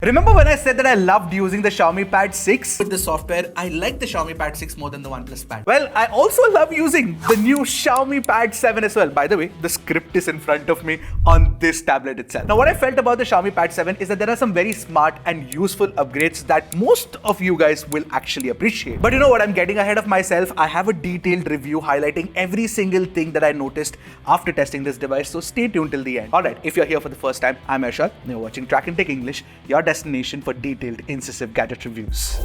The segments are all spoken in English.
Remember when I said that I loved using the Xiaomi Pad 6 with the software? I like the Xiaomi Pad 6 more than the OnePlus Pad. Well, I also love using the new Xiaomi Pad 7 as well. By the way, the script is in front of me on this tablet itself. Now, what I felt about the Xiaomi Pad 7 is that there are some very smart and useful upgrades that most of you guys will actually appreciate. But you know what? I'm getting ahead of myself. I have a detailed review highlighting every single thing that I noticed after testing this device. So stay tuned till the end. Alright, if you're here for the first time, I'm Ashad. You're watching Trakin Tech English, your destination for detailed, incisive gadget reviews.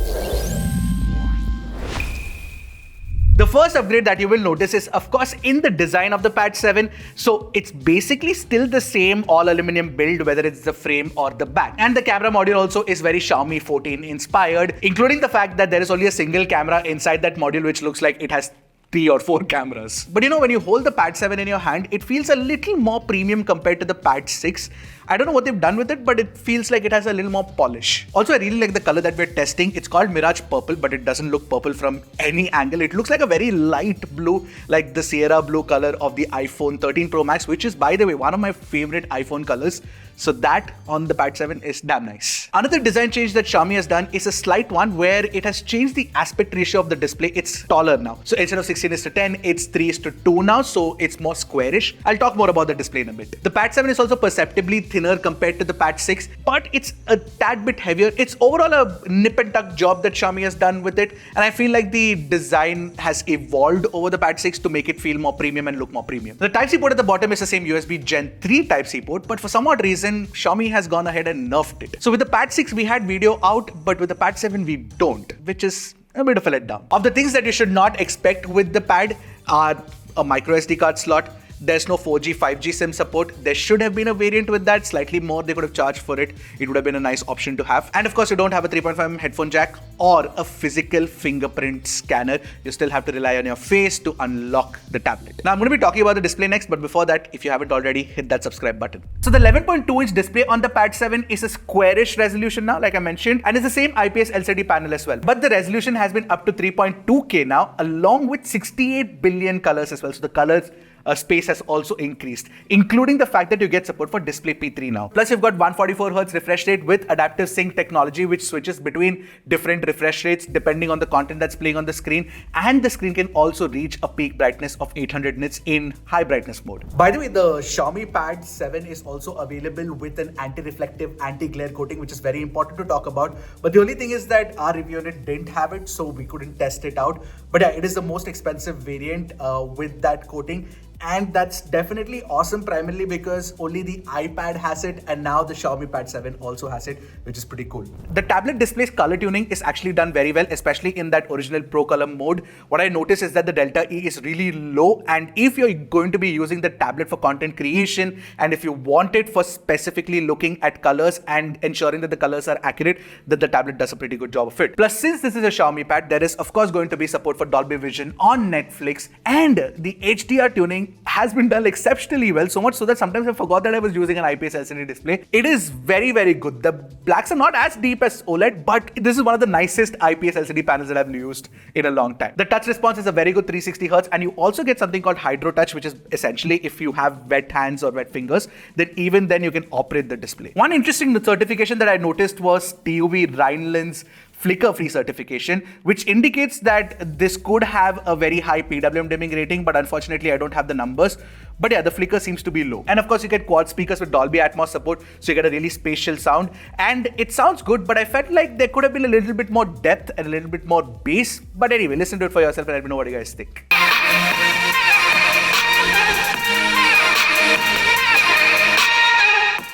The first upgrade that you will notice is, of course, in the design of the Pad 7. So it's basically still the same all aluminum build, whether it's the frame or the back. And the camera module also is very Xiaomi 14 inspired, including the fact that there is only a single camera inside that module, which looks like it has 3 or 4 cameras. But you know, when you hold the Pad 7 in your hand, it feels a little more premium compared to the Pad 6. I don't know what they've done with it, but it feels like it has a little more polish. Also, I really like the color that we're testing. It's called Mirage Purple, but it doesn't look purple from any angle. It looks like a very light blue, like the Sierra blue color of the iPhone 13 Pro Max, which is, by the way, one of my favorite iPhone colors. So that on the Pad 7 is damn nice. Another design change that Xiaomi has done is a slight one where it has changed the aspect ratio of the display. It's taller now. So instead of 16:10, it's 3:2 now. So it's more squarish. I'll talk more about the display in a bit. The Pad 7 is also perceptibly thinner compared to the Pad 6, but it's a tad bit heavier. It's overall a nip and tuck job that Xiaomi has done with it. And I feel like the design has evolved over the Pad 6 to make it feel more premium and look more premium. The Type-C port at the bottom is the same USB Gen 3 Type-C port, but for some odd reason, Xiaomi has gone ahead and nerfed it. So with the Pad 6, we had video out, but with the Pad 7, we don't, which is a bit of a letdown. Of the things that you should not expect with the Pad are a micro SD card slot. There's no 4G, 5G SIM support. There should have been a variant with that, slightly more. They could have charged for it. It would have been a nice option to have. And of course, you don't have a 3.5mm headphone jack or a physical fingerprint scanner. You still have to rely on your face to unlock the tablet. Now, I'm going to be talking about the display next, but before that, if you haven't already, hit that subscribe button. So the 11.2-inch display on the Pad 7 is a squarish resolution now, like I mentioned, and it's the same IPS LCD panel as well. But the resolution has been up to 3.2K now, along with 68 billion colors as well. So the colors space has also increased, including the fact that you get support for Display P3 now. Plus, you've got 144Hz refresh rate with adaptive sync technology, which switches between different refresh rates depending on the content that's playing on the screen. And the screen can also reach a peak brightness of 800 nits in high brightness mode. By the way, the Xiaomi Pad 7 is also available with an anti-reflective, anti-glare coating, which is very important to talk about. But the only thing is that our review unit didn't have it, so we couldn't test it out. But yeah, it is the most expensive variant with that coating. And that's definitely awesome, primarily because only the iPad has it, and now the Xiaomi Pad 7 also has it, which is pretty cool. The tablet display's color tuning is actually done very well, especially in that original Pro Color mode. What I noticed is that the Delta E is really low, and if you're going to be using the tablet for content creation, and if you want it for specifically looking at colors and ensuring that the colors are accurate, then the tablet does a pretty good job of it. Plus, since this is a Xiaomi Pad, there is of course going to be support for Dolby Vision on Netflix, and the HDR tuning has been done exceptionally well, so much so that sometimes I forgot that I was using an IPS LCD display. It is very, very good. The blacks are not as deep as OLED, but this is one of the nicest IPS LCD panels that I've used in a long time. The touch response is a very good 360Hz, and you also get something called Hydro Touch, which is essentially if you have wet hands or wet fingers, then even then you can operate the display. One interesting certification that I noticed was TUV Rhineland's flicker-free certification, which indicates that this could have a very high PWM dimming rating, but unfortunately I don't have the numbers. But yeah, the flicker seems to be low. And of course, you get quad speakers with Dolby Atmos support, so you get a really spatial sound. And it sounds good, but I felt like there could have been a little bit more depth and a little bit more bass. But anyway, listen to it for yourself and let me know what you guys think.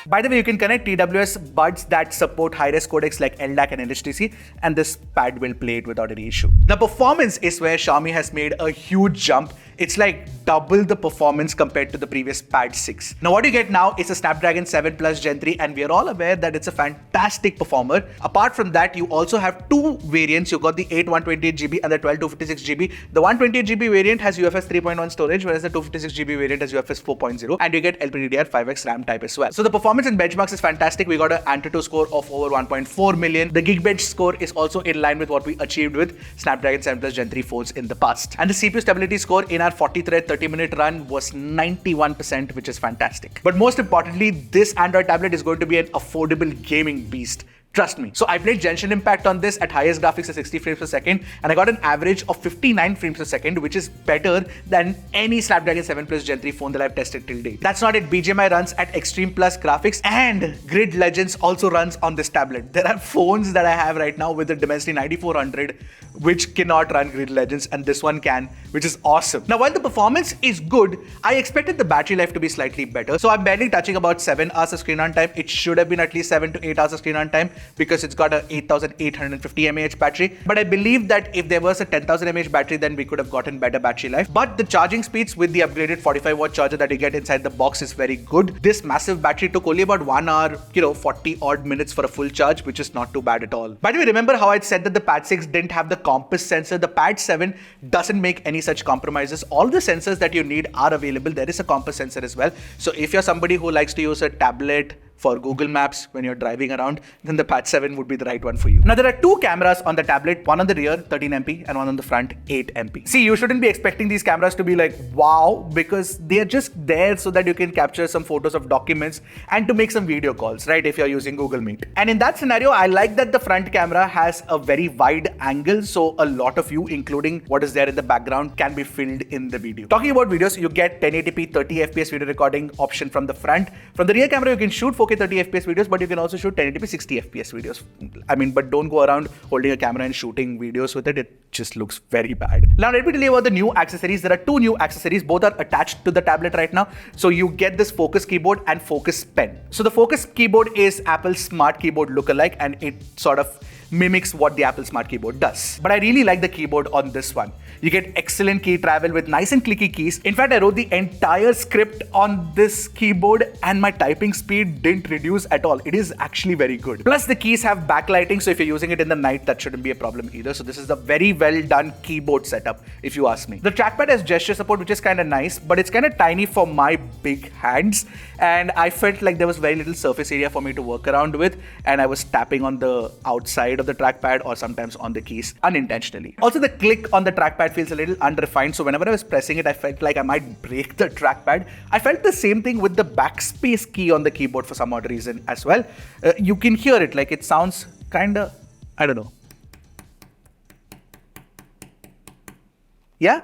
By the way, you can connect TWS buds that support high-res codecs like LDAC and LHDC, and this pad will play it without any issue. The performance is where Xiaomi has made a huge jump. It's like double the performance compared to the previous Pad 6. Now what you get now is a Snapdragon 7 Plus Gen 3, and we are all aware that it's a fantastic performer. Apart from that, you also have two variants. You've got the 8 128GB and the 12 256GB. The 128GB variant has UFS 3.1 storage, whereas the 256GB variant has UFS 4.0, and you get LPDDR5X RAM type as well. So the performance in benchmarks is fantastic. We got an Antutu score of over 1.4 million. The Geekbench score is also in line with what we achieved with Snapdragon 7 Plus Gen 3 phones in the past. And the CPU stability score in our 40-thread 30-minute run was 91%, which is fantastic. But most importantly, this Android tablet is going to be an affordable gaming beast. Trust me. So I played Genshin Impact on this at highest graphics at 60 frames per second, and I got an average of 59 frames per second, which is better than any Snapdragon 7 Plus Gen 3 phone that I've tested till date. That's not it. BGMI runs at Extreme Plus graphics, and Grid Legends also runs on this tablet. There are phones that I have right now with the Dimensity 9400 which cannot run Grid Legends, and this one can, which is awesome. Now, while the performance is good, I expected the battery life to be slightly better. So I'm barely touching about 7 hours of screen on time. It should have been at least 7 to 8 hours of screen on time because it's got a 8850 mAh battery. But I believe that if there was a 10,000 mAh battery, then we could have gotten better battery life. But the charging speeds with the upgraded 45 watt charger that you get inside the box is very good. This massive battery took only about 1 hour, 40 odd minutes for a full charge, which is not too bad at all. By the way, remember how I said that the Pad 6 didn't have the compass sensor? The Pad 7 doesn't make any such compromises. All the sensors that you need are available. There is a compass sensor as well. So if you're somebody who likes to use a tablet for Google Maps when you're driving around, then the Pad 7 would be the right one for you. Now, there are two cameras on the tablet, one on the rear, 13 MP, and one on the front, 8 MP. See, you shouldn't be expecting these cameras to be like, wow, because they're just there so that you can capture some photos of documents and to make some video calls, right, if you're using Google Meet. And in that scenario, I like that the front camera has a very wide angle, so a lot of you, including what is there in the background, can be filled in the video. Talking about videos, you get 1080p 30 FPS video recording option from the front. From the rear camera, you can shoot 4K 30 FPS videos, but you can also shoot 1080p 60 FPS videos. I mean, but don't go around holding a camera and shooting videos with it. It just looks very bad. Now, let me tell you about the new accessories. There are two new accessories. Both are attached to the tablet right now. So you get this Focus keyboard and Focus pen. So the Focus keyboard is Apple's smart keyboard lookalike, and it sort of mimics what the Apple Smart Keyboard does. But I really like the keyboard on this one. You get excellent key travel with nice and clicky keys. In fact, I wrote the entire script on this keyboard and my typing speed didn't reduce at all. It is actually very good. Plus the keys have backlighting, so if you're using it in the night, that shouldn't be a problem either. So this is a very well done keyboard setup, if you ask me. The trackpad has gesture support, which is kind of nice, but it's kind of tiny for my big hands. And I felt like there was very little surface area for me to work around with. And I was tapping on the outside of the trackpad or sometimes on the keys unintentionally. Also, the click on the trackpad feels a little unrefined, so whenever I was pressing it, I felt like I might break the trackpad. I felt the same thing with the backspace key on the keyboard for some odd reason as well. You can hear it, like it sounds kinda, I don't know. Yeah?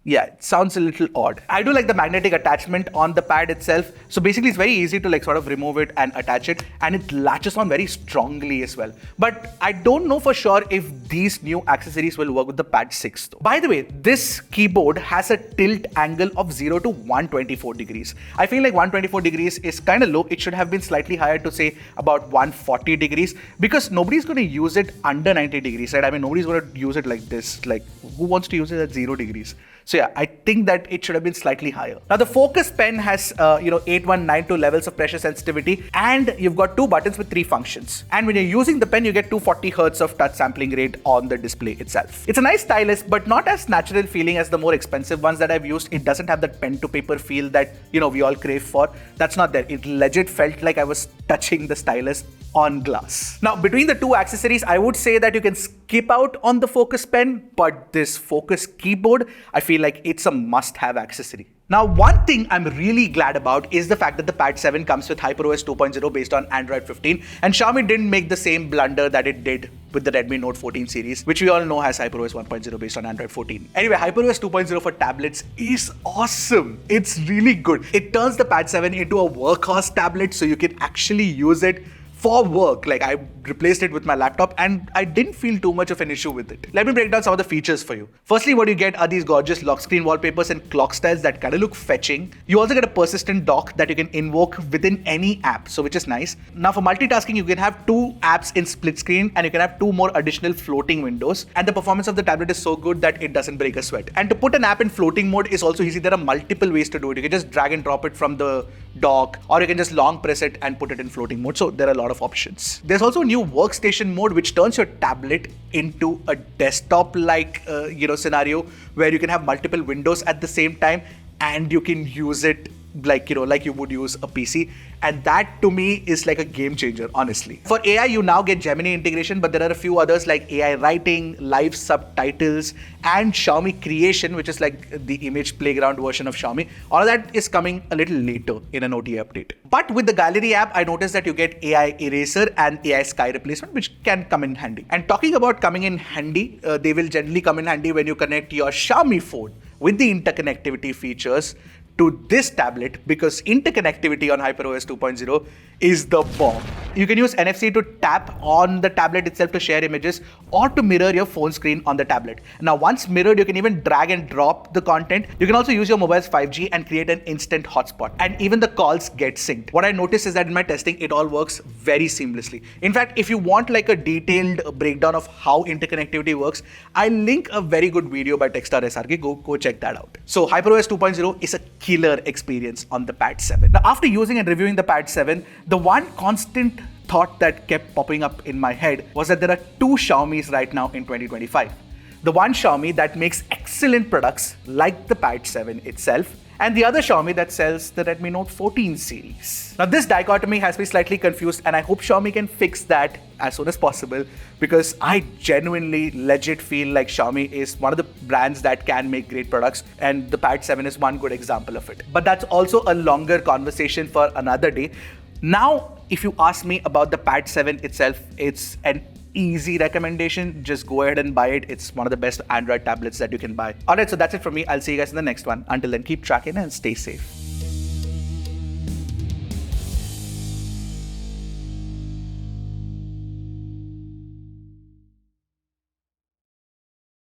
Yeah, it sounds a little odd. I do like the magnetic attachment on the pad itself. So basically it's very easy to like sort of remove it and attach it, and it latches on very strongly as well. But I don't know for sure if these new accessories will work with the Pad 6 though. By the way, this keyboard has a tilt angle of 0 to 124 degrees. I feel like 124 degrees is kind of low. It should have been slightly higher to say about 140 degrees, because nobody's going to use it under 90 degrees, right? I mean, nobody's going to use it like this. Like, who wants to use it at 0 degrees? So yeah, I think that it should have been slightly higher. Now the Focus pen has 8192 levels of pressure sensitivity, and you've got 2 buttons with 3 functions. And when you're using the pen, you get 240 Hz of touch sampling rate on the display itself. It's a nice stylus, but not as natural feeling as the more expensive ones that I've used. It doesn't have that pen to paper feel that we all crave for. That's not there. It legit felt like I was touching the stylus on glass. Now, between the two accessories, I would say that you can skip out on the Focus pen, but this Focus keyboard, I feel like it's a must-have accessory. Now, one thing I'm really glad about is the fact that the Pad 7 comes with HyperOS 2.0 based on Android 15, and Xiaomi didn't make the same blunder that it did with the Redmi Note 14 series, which we all know has HyperOS 1.0 based on Android 14. Anyway, HyperOS 2.0 for tablets is awesome. It's really good. It turns the Pad 7 into a workhorse tablet, so you can actually use it for work. Like, I replaced it with my laptop and I didn't feel too much of an issue with it. Let me break down some of the features for you. Firstly, what you get are these gorgeous lock screen wallpapers and clock styles that kind of look fetching. You also get a persistent dock that you can invoke within any app, so which is nice. Now for multitasking, you can have 2 apps in split screen and you can have 2 more additional floating windows. And the performance of the tablet is so good that it doesn't break a sweat. And to put an app in floating mode is also easy. There are multiple ways to do it. You can just drag and drop it from the dock, or you can just long press it and put it in floating mode. So there are a lot of options. There's also a new workstation mode which turns your tablet into a desktop-like scenario where you can have multiple windows at the same time and you can use it like you would use a PC. And that to me is like a game changer, honestly. For AI, you now get Gemini integration, but there are a few others like AI writing, live subtitles, and Xiaomi Creation, which is like the image playground version of Xiaomi. All of that is coming a little later in an OTA update. But with the Gallery app, I noticed that you get AI Eraser and AI Sky Replacement, which can come in handy. And talking about coming in handy, they will generally come in handy when you connect your Xiaomi phone with the interconnectivity features to this tablet, because interconnectivity on HyperOS 2.0 is the bomb. You can use NFC to tap on the tablet itself to share images or to mirror your phone screen on the tablet. Now, once mirrored, you can even drag and drop the content. You can also use your mobile's 5G and create an instant hotspot. And even the calls get synced. What I noticed is that in my testing, it all works very seamlessly. In fact, if you want like a detailed breakdown of how interconnectivity works, I'll link a very good video by Techstar SRK. Go check that out. So HyperOS 2.0 is a killer experience on the Pad 7. Now, after using and reviewing the Pad 7, the one constant thought that kept popping up in my head was that there are two Xiaomis right now in 2025. The one Xiaomi that makes excellent products like the Pad 7 itself, and the other Xiaomi that sells the Redmi Note 14 series. Now, this dichotomy has me slightly confused, and I hope Xiaomi can fix that as soon as possible, because I genuinely legit feel like Xiaomi is one of the brands that can make great products, and the Pad 7 is one good example of it. But that's also a longer conversation for another day. Now, if you ask me about the Pad 7 itself, it's an easy recommendation. Just go ahead and buy it. It's one of the best Android tablets that you can buy. Alright, so that's it from me. I'll see you guys in the next one. Until then, keep tracking and stay safe.